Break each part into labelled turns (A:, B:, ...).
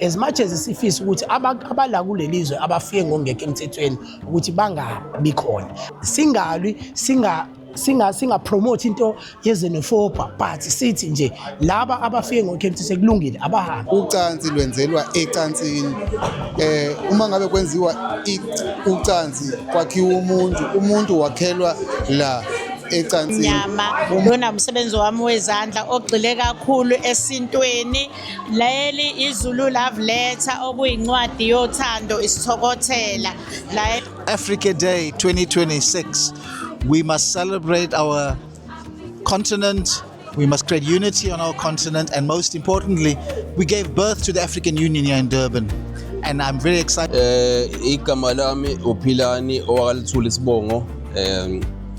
A: As much as sifisa ukuthi abala kulelizwe abafike ngongekho emthethweni ukuthi bangabi khona singa promote into yezenofoba but sithi nje laba abafike ngongekho emthethweni kulungile abahambe.
B: Ucansi lwenzelwa ecansini. Uma ngabe kwenziwa ucansi kwakhiwa umuntu wakhelwa la ecansini.
C: Nyama lona umsebenzi wami wezandla ogxile kakhulu esintweni. Leli iZulu Love Letter okuyincwadi yothando isithokothela.
D: Africa Day 2026. We must celebrate our continent. We must create unity on our continent, and most importantly, we gave birth to the African Union here in Durban. And I'm very excited.
E: Igama lami uPhilani owakalithula isibongo.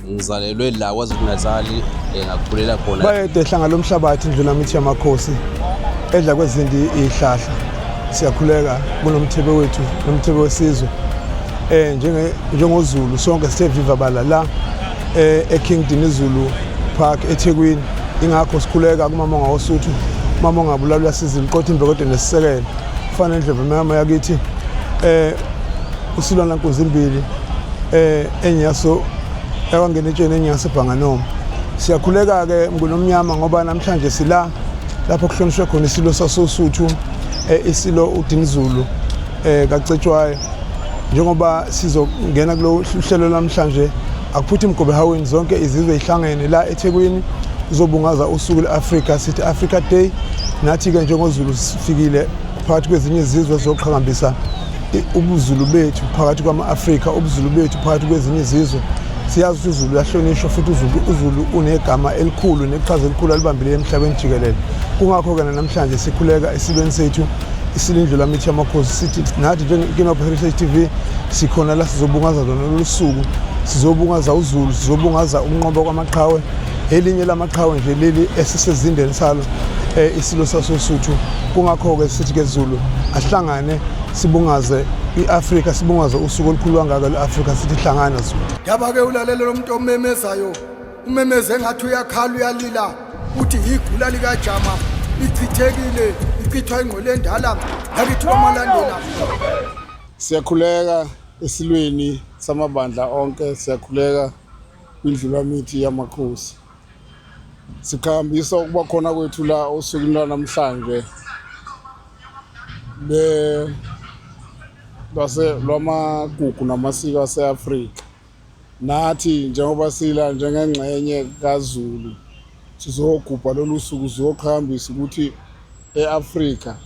E: Ngizalelwe la KwaZulu-Natal ngakhulela khona.
F: Bayede hlanga lomhlabathi indlela mithi yamakhosi edla kwezindi ihlahla. Siyakhuleka kunomthebe wethu nomthebe wesizwe. NjengoZulu sonke sithe viva bala la eKingdom Zulu Park eThekwini. Ingakho sikhuleka kuMamonga oSuthu, uMamonga abulalela sizwe liqotha imbekodo nesisekelo. Kufanele ndlebe mama yakithi uSilwana Nkunzimbili enyaso yakangena etsheni enyase Bhanganoma. Siyakhuleka ke ngunomnyama ngoba namhlanje sila lapho kuhlonishwe khona isilo sasoSuthu isilo uDinizulu kaCetshwayo. Njengoba sizongena kulo hlelo namhlanje akuphuthi imgobe haweni zonke izizwe ihlangene la eThekwini uzobungaza usuku leAfrica sithi Africa Day. Nathi ke njengoZulu sifikile phakathi kwezinye izizwe zoqhakambisa ubuZulu bethu phakathi kwama-Afrika, ubuZulu bethu phakathi kwezinye izizwe. Siyazi ukuthi uZulu yahlonishwa futhi uZulu unegama elikhulu neqhaza elikhulu alibambile emhlabeni jikelele. Kungakho ke namhlanje sikhuleka esilweni sethu isilindlela mithi yamakhosi sithi nathi njengeKingdom Heritage TV sikhona la sizobungaza lona lolu suku. Sizobungaza uZulu, sizobungaza ukunqoba kwamaqhawe. Elinye lamaqhawe nje leli esisezindeni salo isilo sasoSuthu. Kungakho ke sithi ke Zulu ahlangane sibungaze iAfrica, sibungaze usuku olukhulu kangaka leAfrica sithi hlangana Zulu.
G: Yaba ke ulalela lo muntu omemezayo. Umemeze engathi uyakhala uyalila uthi igula lika Jama ichithekile ichithwa ingqole endala yakithi amalandela.
B: Siyakhuleka esilweni samabandla onke, siyakhuleka kwindlula mithi yamakhosi. Sikhambisa ukuba khona kwethu la osukwini lwanamhlanje lwamagugu namasiko ase-Afrika. Nathi njengoba sila njengengxenye kaZulu sizogubha lolu suku sizokhambisa ukuthi e-Afrika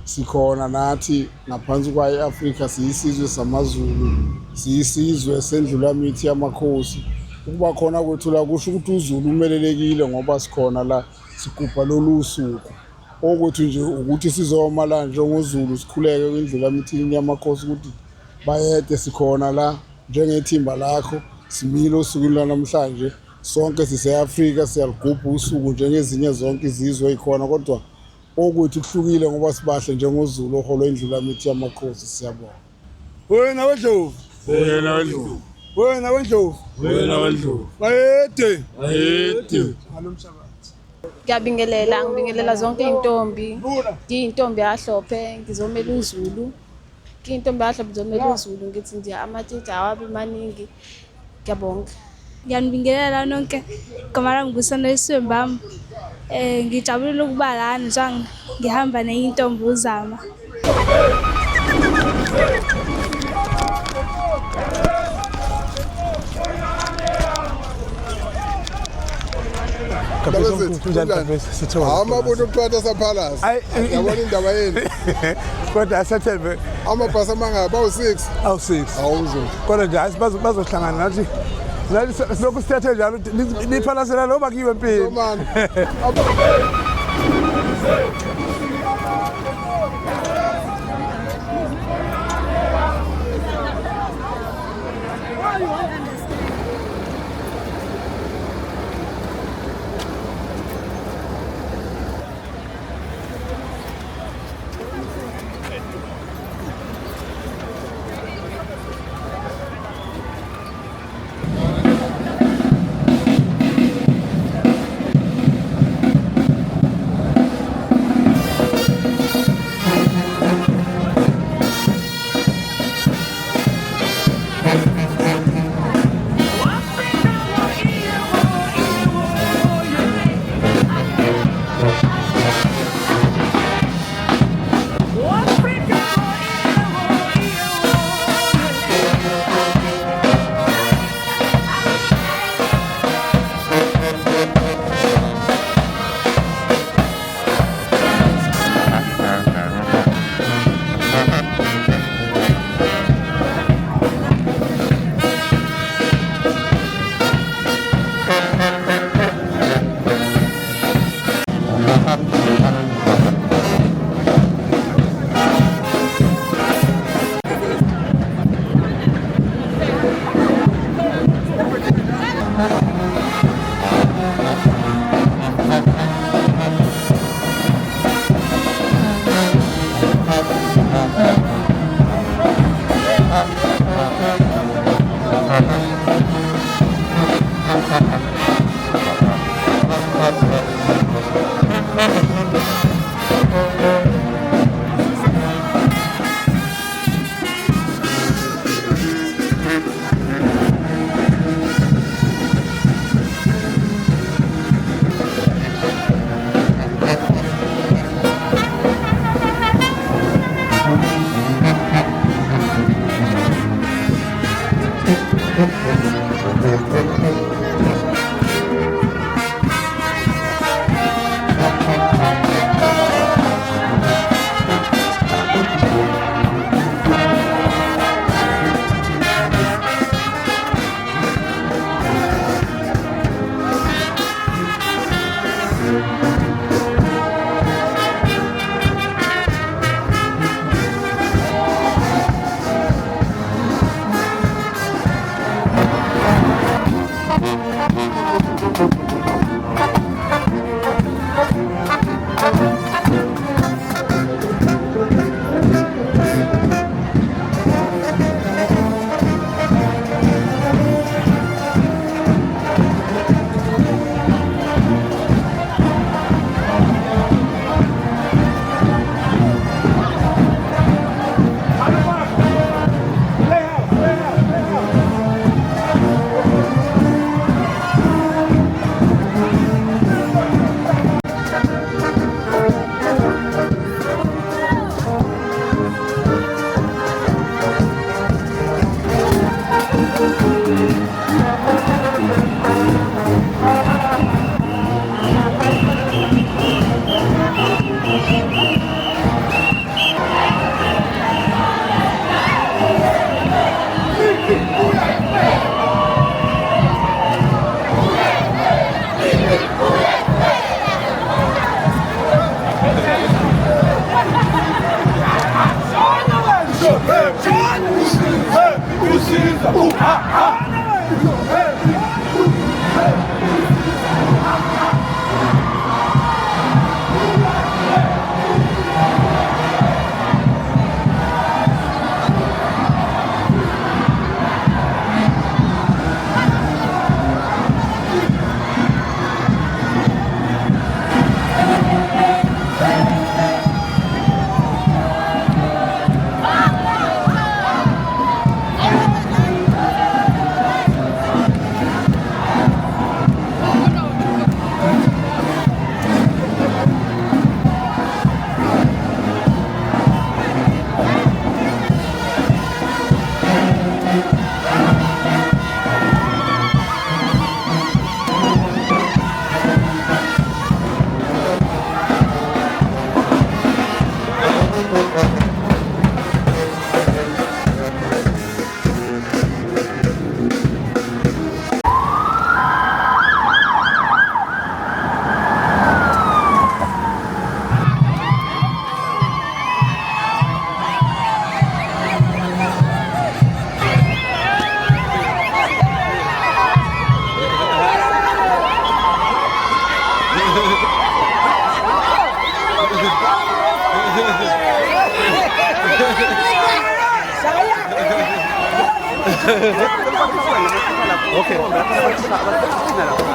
B: sikhona nathi ngaphansi kwayo i-Afrika siyisizwe samaZulu, siyisizwe sendlula mithi yamakhosi. Ukuba khona kwethu la kusho ukuthi uZulu umelelekile ngoba sikhona la sigubha lolu suku. Okwethu nje ukuthi sizoma la njengoZulu sikhuleke kwindlela mithi yamakhosi ukuthi bayede sikhona la njengethimba lakho simile usukwini lwanamhlanje sonke sise-Afrika siyaligubha usuku njengezinye zonke izizwe ikhona kodwa okwethu kuhlukile ngoba sibahle njengoZulu oholwe indlela mithi yamakhosi. Siyabonga.
F: Wena weDlovu, wena weDlovu, wena weDlovu, wena weDlovu, bayede ngalomhlabathi.
H: Ngibingelela zonke intombi. Ngiyintombi yahlophe ngizomela uZulu. Ngiyintombi yahlophe ngizomela uZulu ngithi nje amatshitshi awabi maningi. Ngiyabonga.
I: Ngiyanibingelela nonke Kamara Ngubusana Iswembami. Ngijabulile ukuba lana njengoba ngihamba neyintombi uZama.
B: Amabuto uqhatha saphalasa. Yabona indaba yeni.
F: Kodwa asathembe
B: amabhasi amangaba awu6.
F: Awu6.
B: Awuzo.
F: Kodwa nje bazohlangana nathi. Lokhu sithethe njalo niphalasela noma kiwe empini.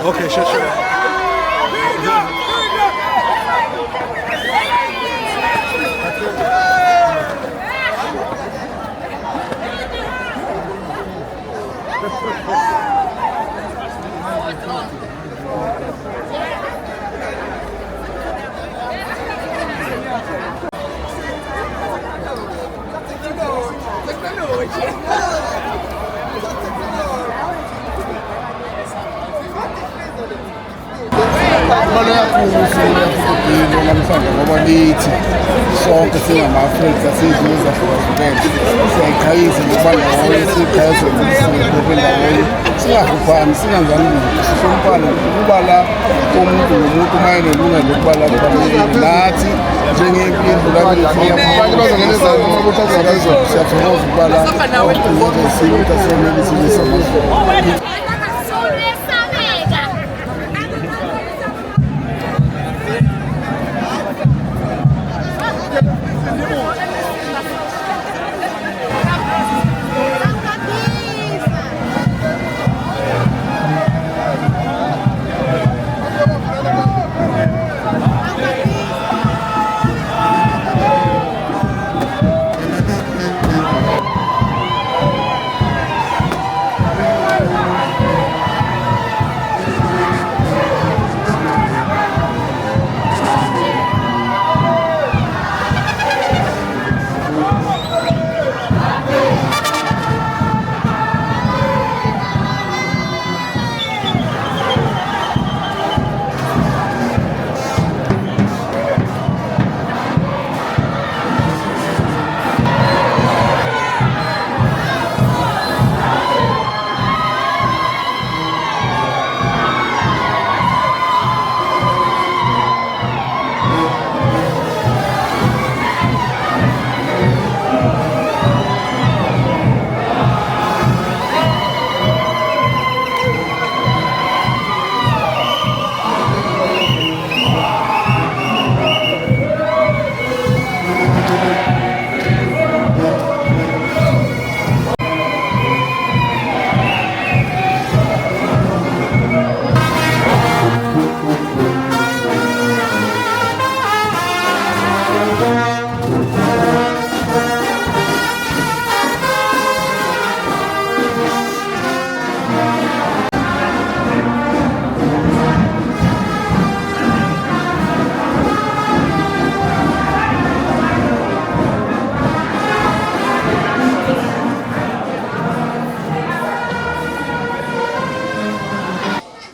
F: Okay, sure.
B: namhlanje ngoba lithi sonke singama-Afrika sizwe ezahlukahlukene siyayiqhayisa ngokuba ndawonye siyiqhayise ndawonye singahluphani singanjani lutho sihloniphane ukuba la komuntu nomuntu uma enelungelo lokuba la kubalulekile nathi siyathokoza ukuba la ukuthi asenelisilisa amazulu.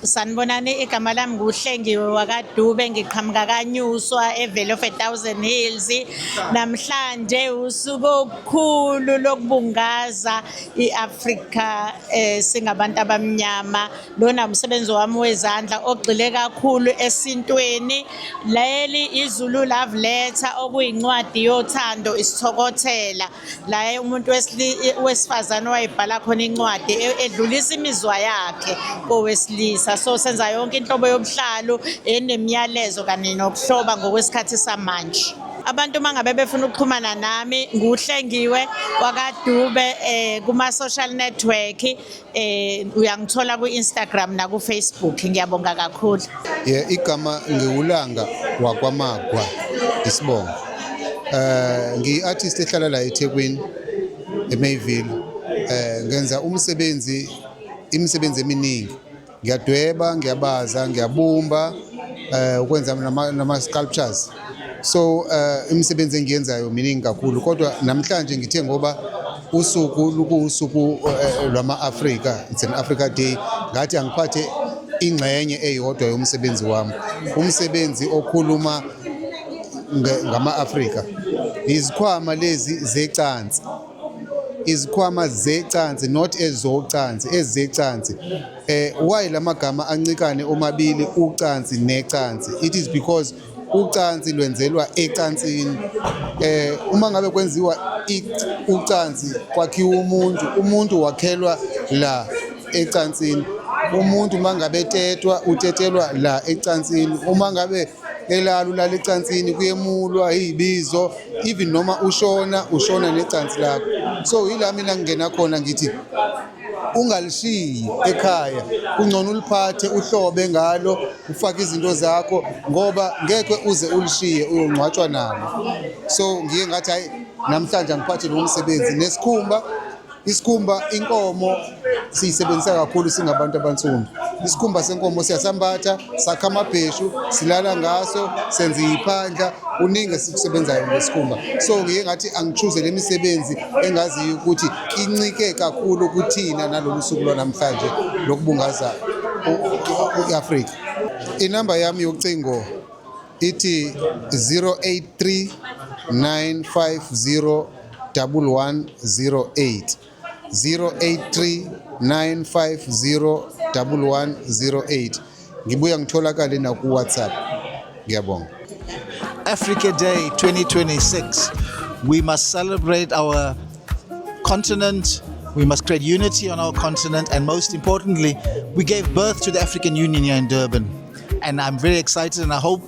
C: Sanibonani, igama lami nguHlengiwe wakwaDube, ngiqhamuka kaNyuswa eValley of 1000 Hills. Namhlanje usuku olukhulu lokubungaza iAfrika singabantu abamnyama. Lona umsebenzi wami wezandla ogxile kakhulu esintweni. Leli iZulu Love Letter okuyincwadi yothando isithokothela. La umuntu wesifazane wayibhala khona incwadi edlulisa imizwa yakhe kowesilisa. So senza yonke inhlobo yobuhlalo enemiyalezo kanye nokuhloba ngokwesikhathi samanje. Abantu mangabe befuna ukuxhumana nami nguHlengiwe wakwaDube kuma social network uyangithola ku-Instagram na ku-Facebook. Ngiyabonga kakhulu.
J: Igama ngiwulanga wakwaMagwa Isibongo. Ngi-artist ehlala la eThekwini eMayville. Ngenza imisebenzi eminingi. Ngiyadweba, ngiyabaza, ngiyabumba, ukwenza nama sculptures. So imisebenzi engiyenzayo miningi kakhulu, kodwa namhlanje ngithe ngoba usuku lukusuku lwama-Afrika, it's an Africa Day, ngathi angiphathe ingxenye eyodwa yomsebenzi wami. Umsebenzi okhuluma ngama-Afrika. Izikhwama lezi zecansi. Izikhwama zecansi, not ezocansi, ezecansi. Why lamagama ancikane omabili ucansi necansi? It is because ucansi lwenzelwa ecansini. Uma ngabe kwenziwa ucansi kwakhiwa umuntu wakhelwa la ecansini. Umuntu mangabe tetwa utetelwa la ecansini. Uma ngabe elala ecansini kuyemulwa izibizo, even noma ushona necansi lakho. So yila mina ngingena khona ngithi ungalishiyi ekhaya, ungcono uliphathe uhlobe ngalo, ufake izinto zakho ngoba ngeke uze ulishiye uyongcwatshwa nalo. So ngiye ngathi hayi namhlanje angiphathe lo msebenzi nesikhumba. Isikhumba inkomo siyisebenzisa kakhulu singabantu abansundu. Isikhumba senkomo siyasambatha, sakha amabheshu, silala ngaso, senza iphandla, uningi sikusebenzayo ngesikhumba. So ngiye ngathi angichoose le misebenzi engaziyo ukuthi incike kakhulu kuthina nalolu suku lwanamhlanje lokubungaza iAfrika. Inamba yami yocingo ithi 083 950 1108. 083-950-1108. Ngibuya ngitholakale na ku WhatsApp. Ngiyabonga.
D: Africa Day 2026. We must celebrate our continent. We must create unity on our continent, and most importantly, we gave birth to the African Union here in Durban. And I'm very excited, and I hope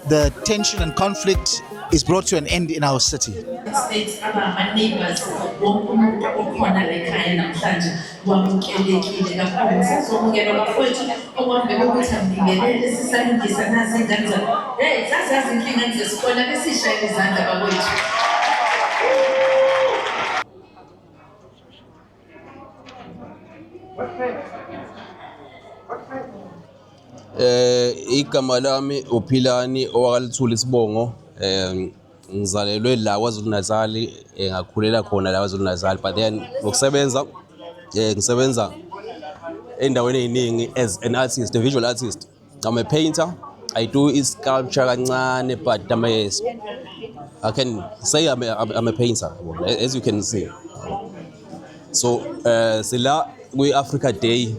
D: the tension and conflict is brought to an end in our city.
K: States our neighbors wonke okhona lekhaya namhlanje wamukelekile kakhulu sazomukela bafowethu okwambe ukuthi ambingelele sisalungisa nazi ingane zazazi inkinga zesikole besishayela izandla bakwethu.
E: Igama lami uPhilani owakalithula isibongo. Ngizalelwe la kwaZulu Natal, ngakhulela khona la kwaZulu Natal, but then ngokusebenza ngisebenza endaweni eziningi as an artist, a visual artist. I'm a painter. I do sculpture kancane, but I can say I'm a painter, as you can see. So sila kwi-Africa Day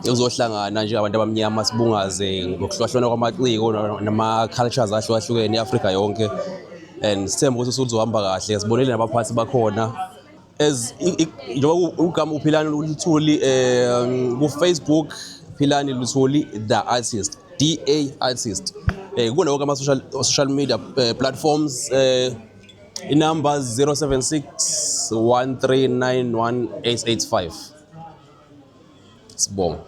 E: uzohlangana nje abantu abamnyama sibungaze ngokuhlohlona kwamaciko nama-cultures ahlukahlukene e-Afrika yonke, and sithemba ukuthi usuzohamba kahle. Sibonele nabaphathi bakhona as njengoba ugama uPhilani Luthuli ku-Facebook, Philani Luthuli the artist, DA artist. Kunawo ama-social media platforms, i-numbers 076 1391 885. Sibonga.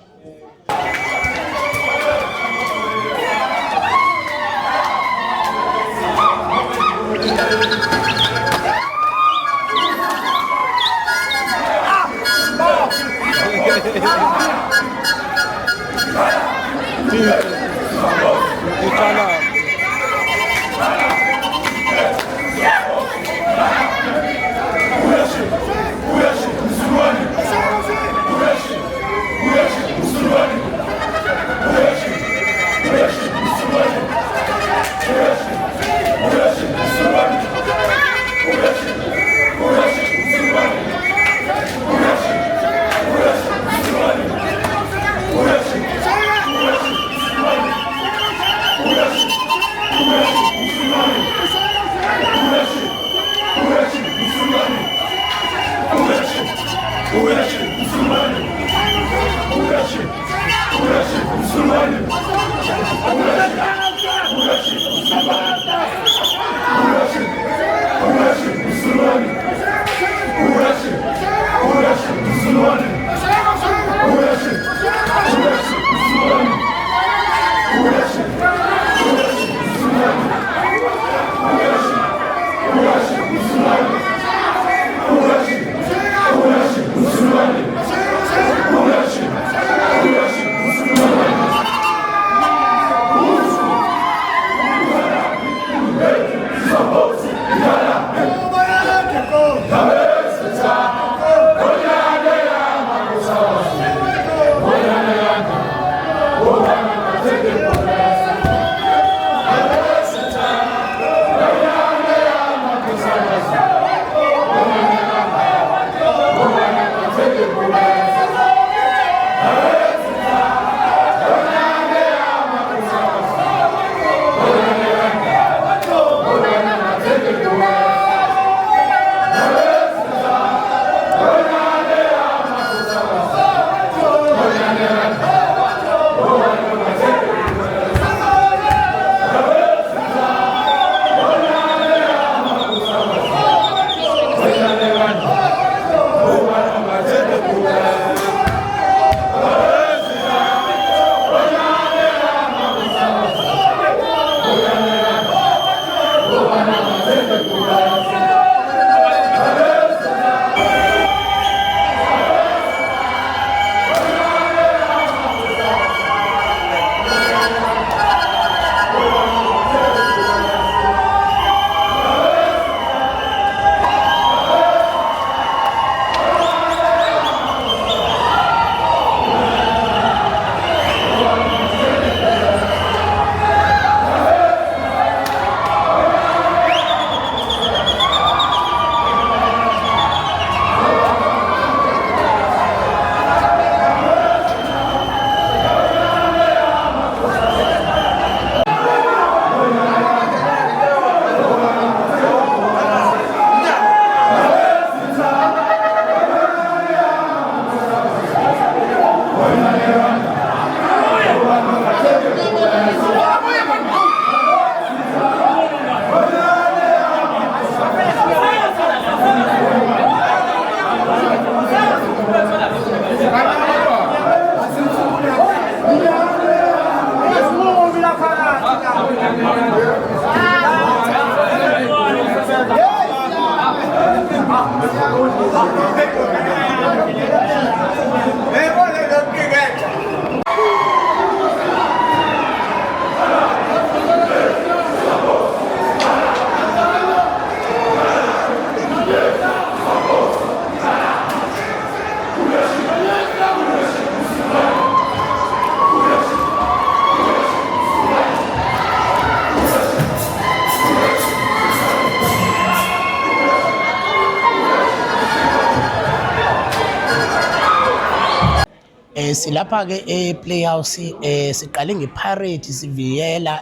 A: Silapha ke ePlayhouse siqale ngeparade siviyela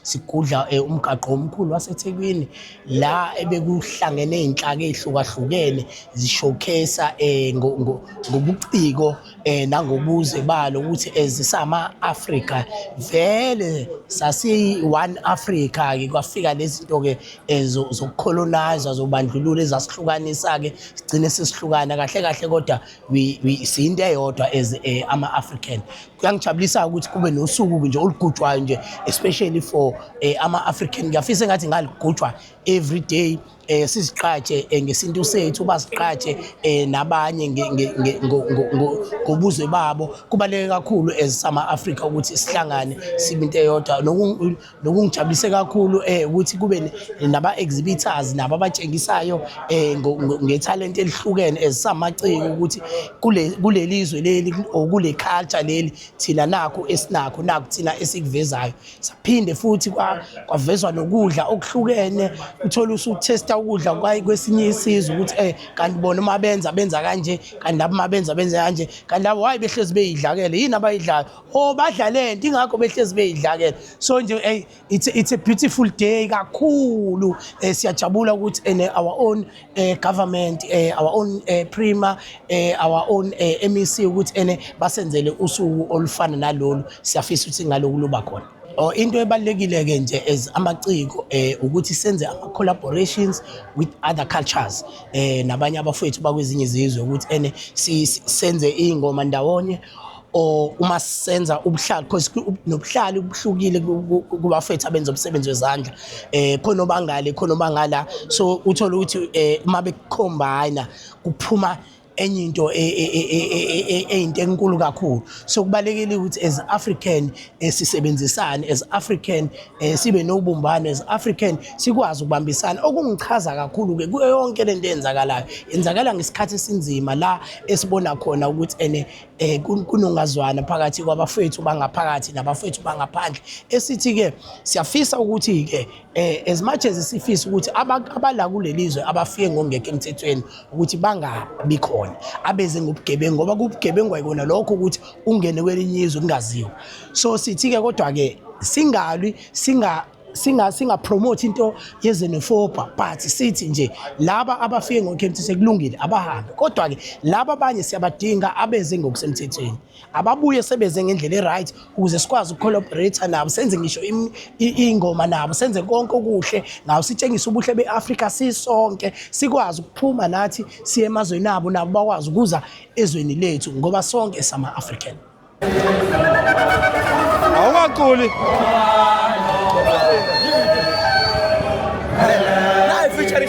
A: sigudla umgaqo omkhulu waseThekwini la ebekuhlangene inhlaka ezihlukahlukene zishowcase ngobuciko nangobuze balo ukuthi ezisama Africa vele sasi one Africa ke kwafika lezi zinto ke zokucolonize zobandlululo ezasihlukanisa ke sigcine sesihlukana kahle kahle kodwa we siyinto eyodwa as ama-African. Kuyangijabulisa ukuthi kube nosuku nje olugujwayo nje especially for ama-African. Ngiyafisa engathi ngaligujwa every day siziqhatshe ngesintu sethu basiqhatshe nabanye ngobuzwe babo. Kubaleke kakhulu as sama-Africa ukuthi sihlangane sibe into eyodwa. Nokungijabulise kakhulu ukuthi kube naba-exhibitors nabo abatshengisayo ngethalente elihlukene ezisamaciko ukuthi kule lizwe leli or kule culture leli thina nakho esinakho nakho thina esikuvezayo. Saphinde futhi kwavezwa nokudla okuhlukene uthola usutesta ukudla kwesinye isizwe ukuthi kanti bona uma benza kanje kanti labo uma benza kanje kanti labo hayi behlezi beyidlakele yini abayidlayo badla lento ingakho behlezi beyidlakele. So nje it's a beautiful day kakhulu. Siyajabula ukuthi our own government our own prima our own MEC ukuthi basenzele usuku olufana nalolu. Siyafisa ukuthi ngaloku luba khona. Into ebalekile ke nje as amaciko ukuthi senze ama collaborations with other cultures nabanye abafethu bakwezinye izizwe ukuthi senze ingoma ndawonye uma senza ubuhlali because nobuhlali obuhlukile kubafethu abenza umsebenzi wezandla khona obangale khona obangala. So uthola ukuthi uma becombine kuphuma enye into into enkulu kakhulu. So kubalekile ukuthi as African sisebenzisane as African sibe nobumbano as African sikwazi ukubambisana. Okungichaza kakhulu ke kuyo yonke lento yenzakala ngesikhathi esinzima la esibona khona ukuthi kunongazwana phakathi kwabafethu bangaphakathi nabafethu bangaphandle esithi ke siyafisa ukuthi ke as much as sifisa ukuthi abala kulelizwe abafike ngongeke emthethweni ukuthi bangabi khona abeze ngobugebengu ngoba kubugebengu ayikona lokho ukuthi ungene kwelinye izwe kungaziwa. So sithi ke kodwa ke singalwi singa promote into yezenofobia but sithi nje laba abafike ngokemthi sekulungile abahambe kodwa ke laba abanye siyabadinga abeze ngokusemthethweni ababuye sebeze ngendlela eright ukuze sikwazi ukucollaborate nabo senze ngisho ingoma nabo senze konke okuhle ngawo sitshengisa ubuhle beAfrica sisonke sikwazi ukuphuma nathi siye emazweni nabo bakwazi ukuza ezweni lethu ngoba sonke sama African.
L: Awungaquli featuring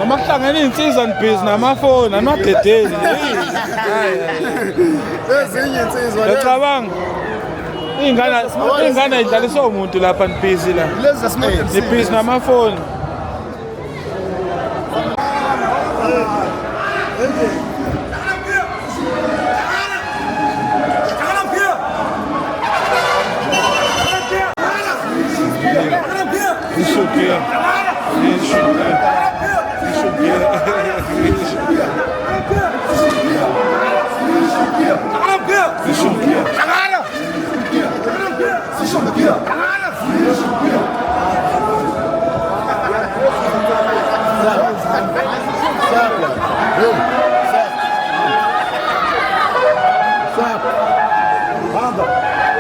L: Amahlangene insizwa nibhizi namafoni amadedeli.
B: Ezinye insizwa
L: Ngicabanga ingane idlaliswa umuntu lapha nibhizi la. Nibhizi namafoni.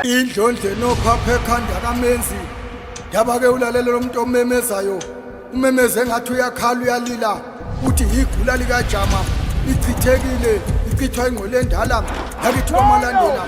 G: Indlondle nophapha ekhanda kamenzi yaba ke ulalela lo muntu omemezayo umemeze engathi uyakhala uyalila uthi igula likajama ichithekile ichithwa ingqole endala yakithiwa amalandela